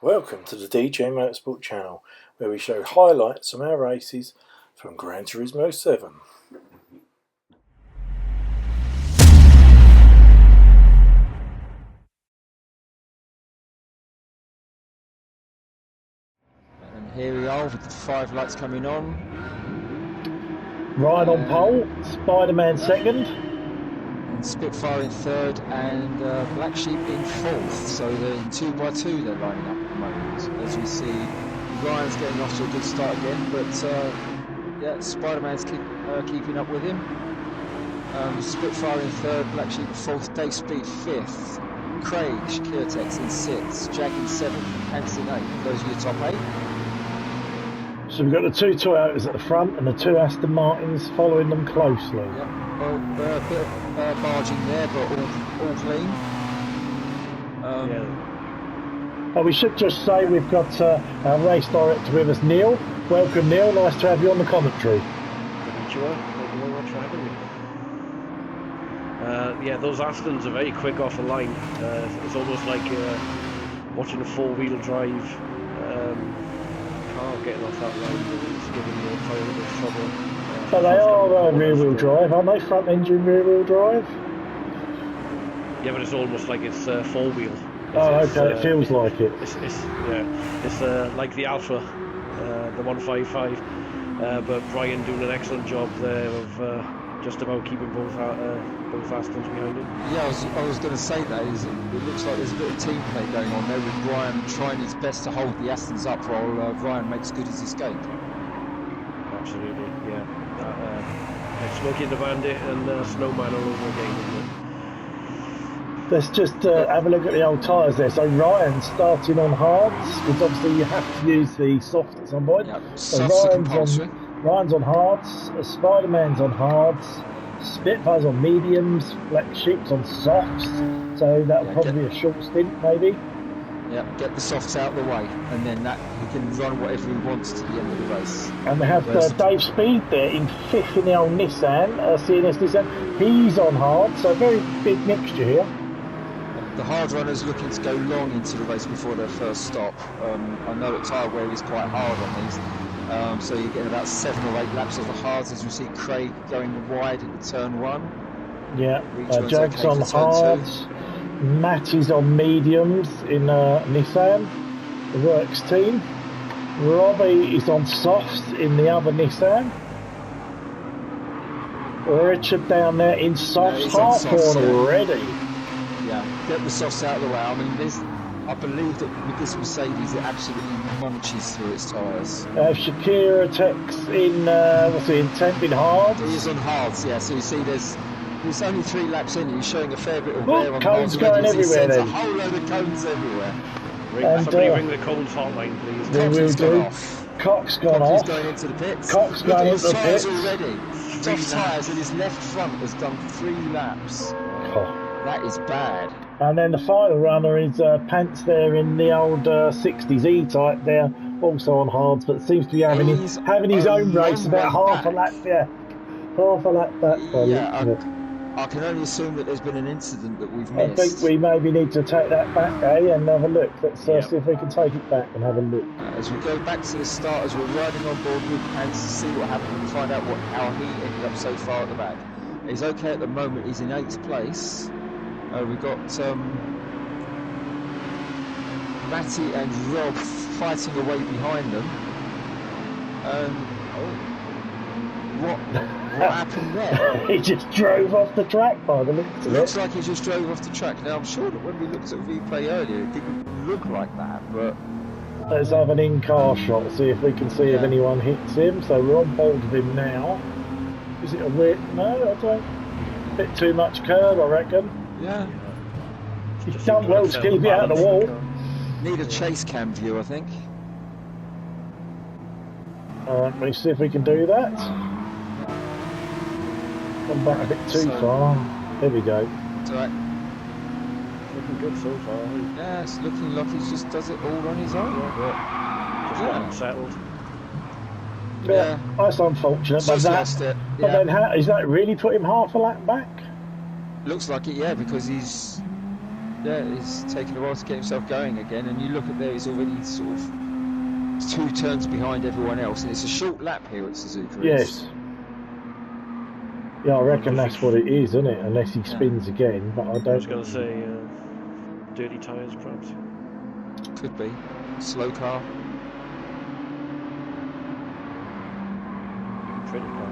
Welcome to the DJ Motorsport channel, where we show highlights from our races from Gran Turismo 7. And here we are with the 5 lights coming on. Ryan on pole, Spider-Man second. And Spitfire in third, and Black Sheep in fourth. So they're in 2x2 they're lining up at the moment. As we see, Ryan's getting off to a good start again, but yeah, Spider-Man's keeping up with him. Spitfire in third, Black Sheep in fourth, Dave Speed fifth, Craig Shakirtex in sixth, Jag in seventh, and Pants in eighth. Those are your top 8. So we've got the 2 Toyotas at the front and the 2 Aston Martins following them closely. Yep. Well, a bit of barging there, but all clean. Oh, we should just say we've got our race director with us, Neil. Welcome, Neil. Nice to have you on the commentary. Konnichiwa. Thank you very much for having me. Yeah, those Astons are very quick off the line. It's almost like watching a 4-wheel drive car getting off that line. It's giving the tyre a bit of trouble. But they are rear-wheel drive, aren't they? Front-engine rear-wheel drive? Yeah, but it's almost like it's 4-wheel. Oh, okay. It feels like it. It's like the Alpha, the 155. But Brian doing an excellent job there of just about keeping both Astons behind him. Yeah, I was going to say that. It looks like there's a bit of team play going on there with Brian trying his best to hold the Astons up while Brian makes good his escape. Absolutely, yeah. Smokey the Bandit and Snowman all over again, isn't it? Let's just have a look at the old tyres there. So Ryan's starting on hards, because obviously you have to use the soft at some point. Yep. So Ryan's on hards, Spider-Man's on hards, Spitfire's on mediums, Black Sheep's on softs. So that'll probably be a short stint, maybe. Yeah, get the softs out of the way, and then he can run whatever he wants to the end of the race. And we have Dave Speed there in 5th in the old Nissan, CNS Nissan. He's on hard, so a very big mixture here. The hard runners looking to go long into the race before their first stop. I know that tyre wear is quite hard on these, so you're getting about 7 or 8 laps of the hards as we see Craig going wide into turn 1. Yeah, Jag's on hards. Matty's on mediums in Nissan, the works team. Robbie is on softs in the other Nissan. Richard down there in softs, Hartcorn already. Yeah, get the softs out of the way. I mean, I believe that with this Mercedes, it absolutely munches through its tyres. Shakirtex in, what's he, in 10th in hards? He is on hards, yeah, so you see there's only 3 laps in, he's showing a fair bit of wear on cones going everywhere then. A whole load of cones everywhere. Somebody ring the cones hotline, please. They will do. Cox's gone off. He's going into the pits. Cox's going into the pits. Already. Soft tyres and his left front has done 3 laps. Oh. That is bad. And then the final runner is Pants there in the old 60s E-Type there, also on hards, but seems to be having his own race about half a lap back. Yeah, I can only assume that there's been an incident that we've missed. I think we maybe need to take that back, and have a look. Let's see if we can take it back and have a look. As we go back to the start, as we're riding on board with Pants to see what happened and find out how he ended up so far at the back. He's okay at the moment, he's in 8th place. We've got Matty and Rob fighting away behind them. What happened there? He just drove off the track by the looks of it. Looks like he just drove off the track. Now I'm sure that when we looked at replay earlier, it didn't look like that, but... Let's have an in-car shot, see if we can see if anyone hits him. So we're on hold of him now. Is it a weird... No, I don't... A bit too much curb, I reckon. Yeah. He's done well to keep it out of the wall. Need a chase cam view, I think. Alright, let's see if we can do that. Gone back a bit too far. There we go. It's alright. Looking good so far. Yeah, it's looking like he just does it all on his own. Just unsettled. Yeah, that's unfortunate. But then is that really put him half a lap back? Looks like it, yeah, because he's Yeah, he's taken a while to get himself going again, and you look at there, he's already sort of 2 turns behind everyone else, and it's a short lap here at Suzuka. Yes. Yeah, I reckon that's what it is, isn't it? Unless he spins again, but I don't. I was going to say dirty tyres, perhaps. Could be. Slow car. Pretty car.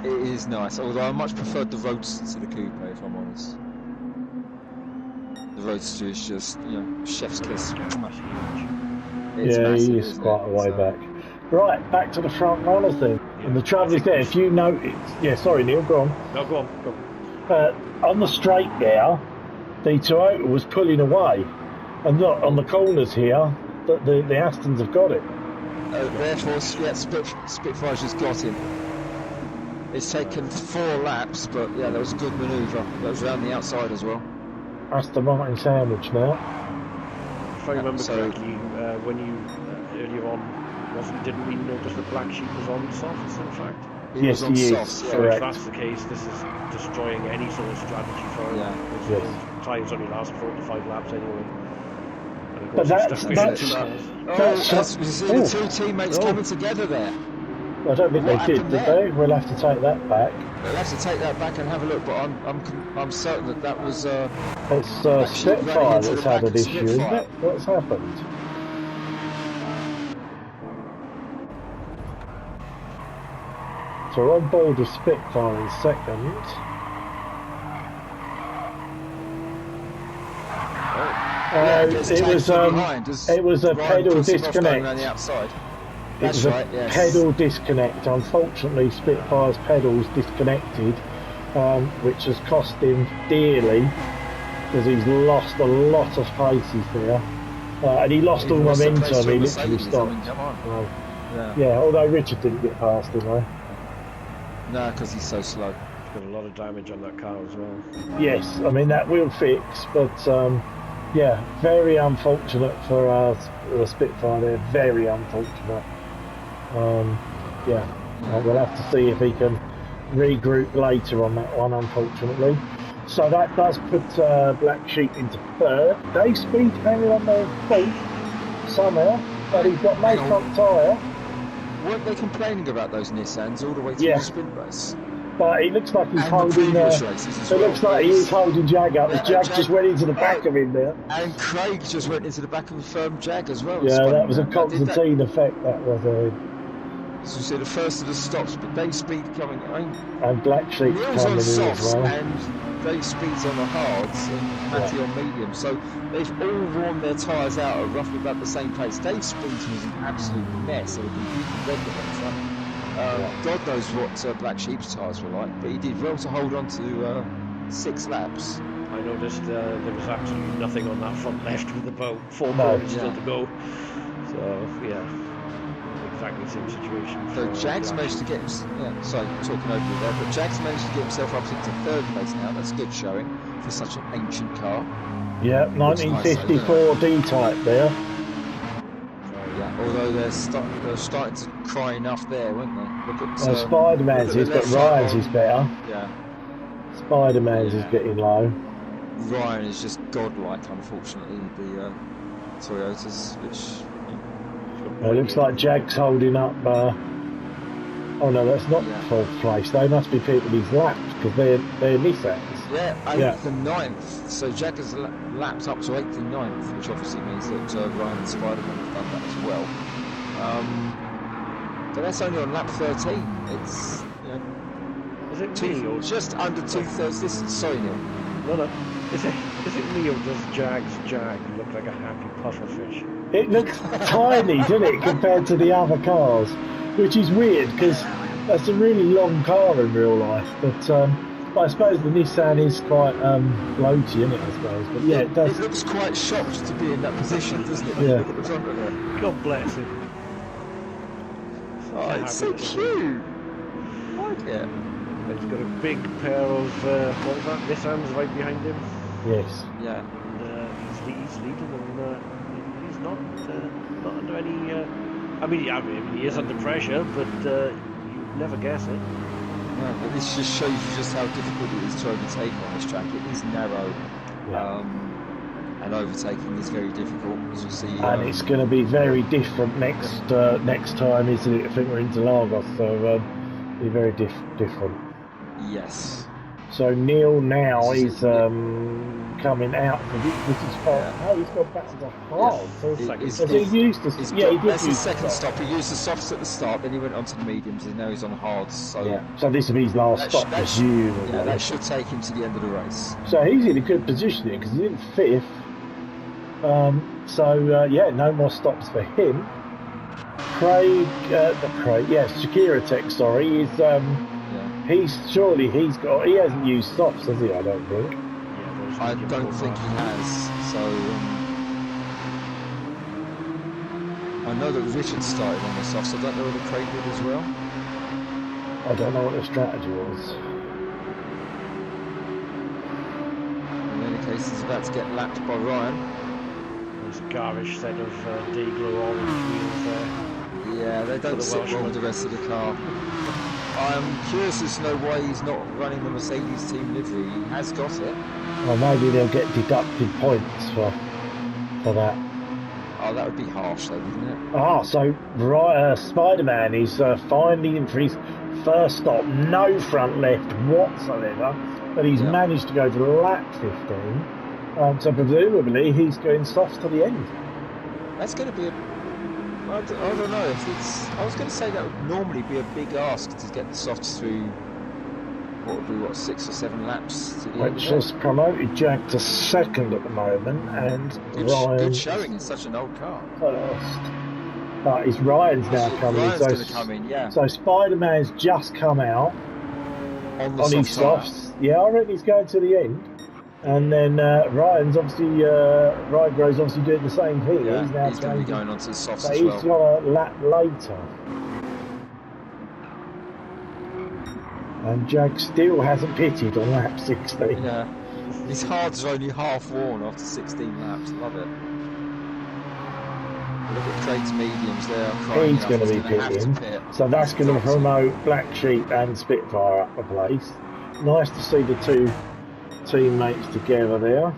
It is nice, although I much preferred the Roadster to the Coupe, if I'm honest. The Roadster is just, you know, chef's kiss. That's huge. It's yeah, massive, he is quite a way back. Right, back to the front runner thing. Yeah, And the trouble is there, if you notice... Yeah, sorry, Neil, go on. No, go on. On the straight there, the Toyota was pulling away. And look, on the corners here, the Astons have got it. Therefore, yeah, Spitfire's just got him. It's taken 4 laps, but yeah, that was a good manoeuvre. That was around the outside as well. Aston Martin sandwich now. If I remember correctly, when you earlier on didn't we notice that Black Sheep was on softs, in fact? Yes, he is. Softs, So if that's the case, this is destroying any sort of strategy for him. Yeah. Yes. Tyres only last 4 to 5 laps anyway. And of But course, that's you see the 2 teammates coming together there. I don't think What they did happened there? they? We'll have to take that back. We'll have to take that back and have a look, but I'm certain that was It's Actually, Spitfire running into that's the had back an of issue, isn't Spitfire. it? What's happened? So we're on board with Spitfire in second. It was a pedal disconnect. Around the outside. It was That's right, a yes. pedal disconnect. Unfortunately, Spitfire's pedals disconnected, which has cost him dearly because he's lost a lot of paces there. And he lost all momentum. He literally stopped. Yeah, although Richard didn't get past him, though. No, because he's so slow. Got a lot of damage on that car as well. Yes, I mean that will fix, but yeah, very unfortunate for the Spitfire there. Very unfortunate. Yeah, we'll have to see if he can regroup later on that one, unfortunately. So that does put Black Sheep into third. Dave Speed hanging on the fourth somehow, but he's got no front tyre. Weren't they complaining about those Nissans all the way through the sprint race? But it looks like he's And the holding. previous races as well. Looks like he is holding Jag up. Yeah, Jag Jag- just went into the back of him there. And Craig just went into the back of a firm Jag as well. Yeah, spun that was a around. That did that. Constantine effect. That was As we said, the first of the stops, but Dave Speed coming. I mean, and Black Sheep Neil's coming on in as softs well. and Dave Speed's on the hards and Matty on medium. So they've all worn their tyres out at roughly about the same pace. Dave Speed's was an absolute mess. They were completely regular. God knows what Black Sheep's tyres were like, but he did well to hold on to 6 laps. I noticed there was absolutely nothing on that front left with about 4 No. corners still to go. So yeah, exactly the same situation. So for Jags Black managed to get sorry, talking over you there, but Jags managed to get himself up into 3rd place now. That's a good showing for such an ancient car. Yeah, 1954 D-type there. Yeah, although they're starting to cry enough there, weren't they? Look at Spider-Man's is, but Ryan's is better. Yeah, Spider-Man's is getting low. Ryan is just godlike, unfortunately. The Toyotas, which It looks like Jag's holding up. Oh no, that's not 4th place. They must be people he's lapped because they're Nissans. yeah, 8th and 9th. So Jag has lapped up to 8th and 9th, which obviously means that Ryan and Spider-Man have done that as well. But that's only on lap 13. It's Is it me or just under 2/3 distance. Sorry, Neil. no? Is it me or does Jag's Jag look like a happy pufferfish? It looks tiny, doesn't it, compared to the other cars? Which is weird because that's a really long car in real life. But I suppose the Nissan is quite floaty, isn't it? I suppose. But yeah, it does. It looks quite shocked to be in that position, doesn't it? Yeah. Look at the front of it. God bless him. Oh, it's so cute. I like it. He's got a big pair of what was that? Nissans right behind him. Yes. Yeah. And he's leading, and he's not under any. I mean, he is under pressure, but you never guess it. No, but this just shows you just how difficult it is to overtake on this track. It is narrow. And overtaking is very difficult, as you see. And it's going to be very different next time, isn't it? I think we're into Lagos, so it'll be very different. Yes. So Neil now is coming out. This is he's gone back to the hard. Yeah. So he used to. That's his second stop. He used the softs at the start, then he went on to the mediums, and now he's on hards. So So this will be his last stop, presumably. Yeah, that should take him to the end of the race. So he's in a good position here because he's in fifth. No more stops for him. Shakira Tech, sorry, is he hasn't used softs, has he? I don't think. I don't think he has. So I know that Richard started on the softs. I don't know whether Craig did as well. I don't know what the strategy was. In any case, he's about to get lapped by Ryan. There's a garish set of D-glow orange wheels there. Yeah, they don't sit well with the rest of the car. I'm curious as to know why he's not running the Mercedes team livery. He has got it. Well, maybe they'll get deducted points for that. Oh, that would be harsh though, wouldn't it? So Spider-Man is finally in for his first stop. No front left whatsoever, but he's managed to go to lap 15. So presumably he's going soft to the end. That's going to be I don't know if it's. I was going to say that would normally be a big ask to get the softs through. What would be 6 or 7 laps to the end. Which has promoted Jack to second at the moment, and good showing in such an old car. First, but Ryan's now coming. Ryan's going to come in, yeah. So Spider-Man's just come out on his softs. Yeah, I reckon he's going to the end. And then Ryan Grove's obviously doing the same thing. Yeah, he's going to be going on to the softs as well. He's got a lap later. And Jag still hasn't pitted on lap 16. Yeah, his hards are only half worn after 16 laps. Love it. Look at Craig's mediums there. He's going to be pitting. So that's going to promote Black Sheep and Spitfire up a place. Nice to see the two teammates together there.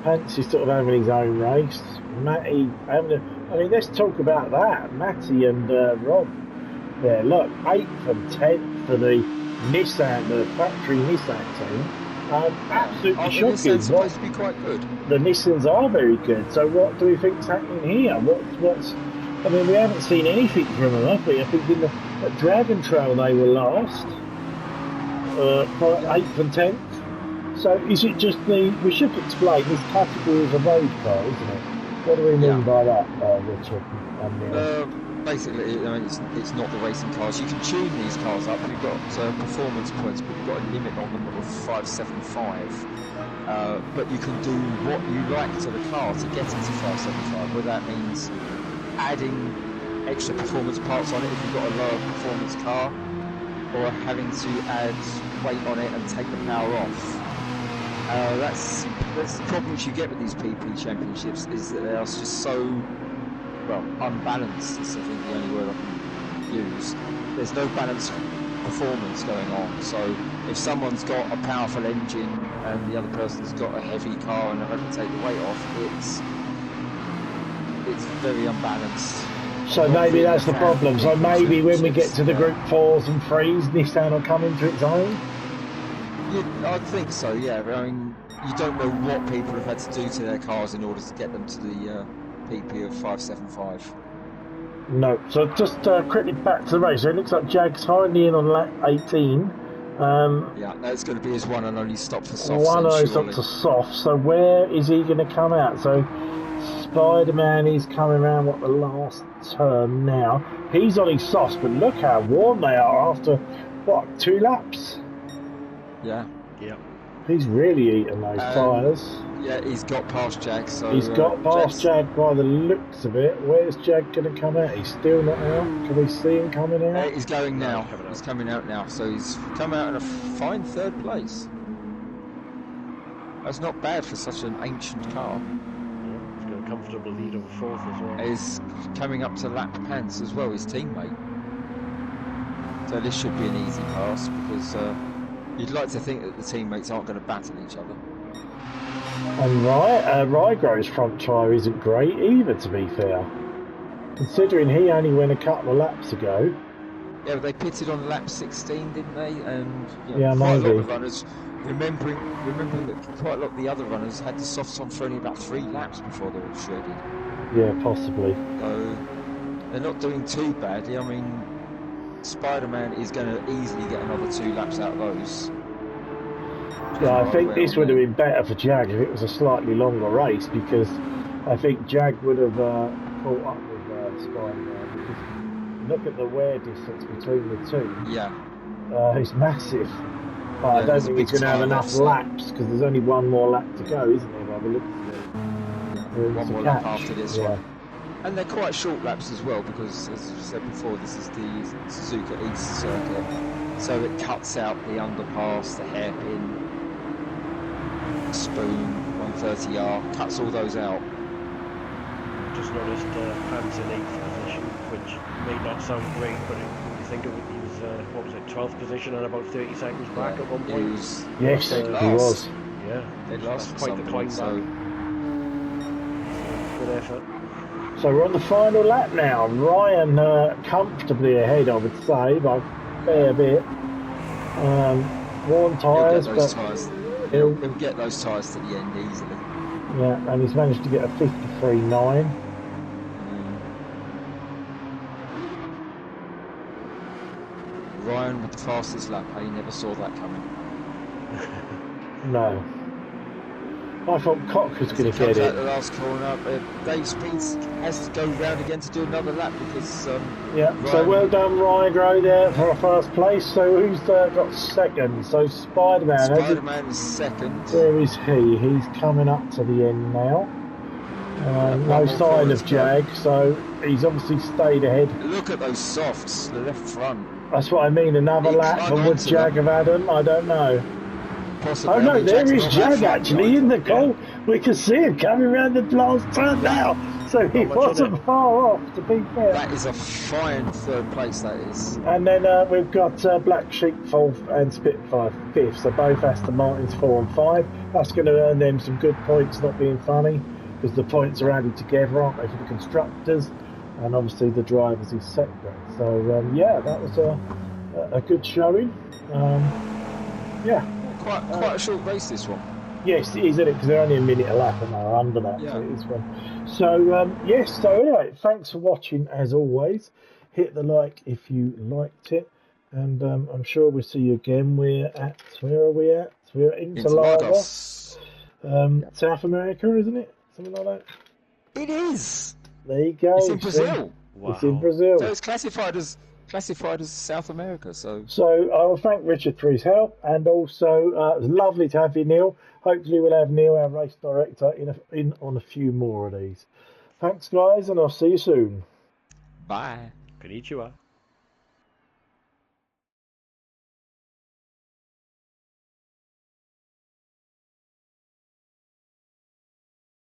Pants is sort of having his own race. Matty let's talk about that. Matty and Rob there. Look, 8th and 10th for the Nissan, the factory Nissan team. Absolutely shocking. The Nissan's supposed to be quite good. The Nissans are very good. So what do we think's happening here? We haven't seen anything from them, have we? I think at Dragon Trail they were last. 8th and 10th. So is it just we should explain this category is a road car, isn't it? What do we mean by that, Richard? Basically, it's not the racing cars. You can tune these cars up. We've got performance points, but we've got a limit on them of 575. But you can do what you like to the car to get into 575. Whether that means adding extra performance parts on it if you've got a lower performance car, or having to add weight on it and take the power off. That's the problem you get with these PP championships, is that they are just so unbalanced. Is I think the only word I can use. There's no balanced performance going on. So if someone's got a powerful engine and the other person's got a heavy car and they're having to take the weight off, it's very unbalanced. So maybe that's the problem. So maybe when we get to the Group 4s and 3s, Nissan will come into its own? I think so, yeah. You don't know what people have had to do to their cars in order to get them to the PP of 575. No. So just quickly back to the race. It looks like Jag's finally in on lap 18. That's going to be his one and only stop for soft. One only stop to soft. So where is he going to come out? So Spider-Man is coming around the last turn now. He's on his softs, but look how warm they are after 2 laps. Yeah. He's really eating those tyres. Yeah, he's got past Jag. So he's got past Jag by the looks of it. Where's Jag going to come out? He's still not out. Can we see him coming out? He's going now. He's coming out now. So he's come out in a fine 3rd place. That's not bad for such an ancient car. He's got a comfortable lead of 4th as well. He's coming up to lap Pants as well, his teammate. So this should be an easy pass because you'd like to think that the teammates aren't going to battle each other. And Rygro's front tyre isn't great either, to be fair. Considering he only went a couple of laps ago. Yeah, but they pitted on lap 16, didn't they? And yeah, quite maybe. a lot of runners, remembering that quite a lot of the other runners had the softs on for only about 3 laps before they were shredded. Yeah, possibly. So they're not doing too badly. I mean, Spider-Man is going to easily get another 2 laps out of those. Yeah, I think this would have been better for Jag if it was a slightly longer race, because I think Jag would have caught up with Spider-Man. Because look at the wear distance between the two. Yeah. It's massive. But I don't think he's going to have enough laps, because there's only one more lap to go, isn't there, by the looks of it? One more lap after this one. And they're quite short laps as well, because, as you said before, this is the Suzuka East circuit. So it cuts out the underpass, the hairpin, spoon, 130R, cuts all those out. Just noticed Hans in 8th position, which may not sound great, but when you think of it, he was, what was it, 12th position and about 30 seconds back at one point. Yes, he was. Yeah, that's quite the climb back. Good effort. So we're on the final lap now. Ryan comfortably ahead, I would say, by a fair bit. Worn tyres, but he'll get those tyres to the end easily. Yeah, and he's managed to get a 53.9. Ryan with the fastest lap. I never saw that coming. No. I thought Cox was going to get it. Out the last corner, Dave Speeds has to go round again to do another lap because. Yeah. Ryan... So well done, Ryan there for a first place. So who's got second? So Spider-Man. Spider-Man is second. Where is he? He's coming up to the end now. No sign of Jag, so he's obviously stayed ahead. Look at those softs, the left front. That's what I mean. Another lap, and would Jag have had them? I don't know. Possibly. Oh no, there is Jag actually in the goal. We can see him coming around the last turn now. So he wasn't far off, to be fair. That is a fine third place, that is. And then we've got Black Sheep 4th and Spitfire 5th. So both Aston Martins 4 and 5. That's going to earn them some good points, not being funny, because the points are added together, aren't they, for the constructors? And obviously the drivers is second. So yeah, that was a good showing. Yeah. Quite a short race, this one. Yes, it is, isn't it? Because they're only a minute a lap and they're under that. Yeah. So it is one. So, yes, so anyway, thanks for watching as always. Hit the like if you liked it. And I'm sure we'll see you again. Where are we at? We're at Interlagos. South America, isn't it? Something like that? It is! There you go. It's in Brazil. Wow. It's in Brazil. So it's classified as South America. So I will thank Richard for his help, and also it was lovely to have you, Neil. Hopefully we'll have Neil, our race director, in on a few more of these. Thanks, guys, and I'll see you soon. bye. Konnichiwa.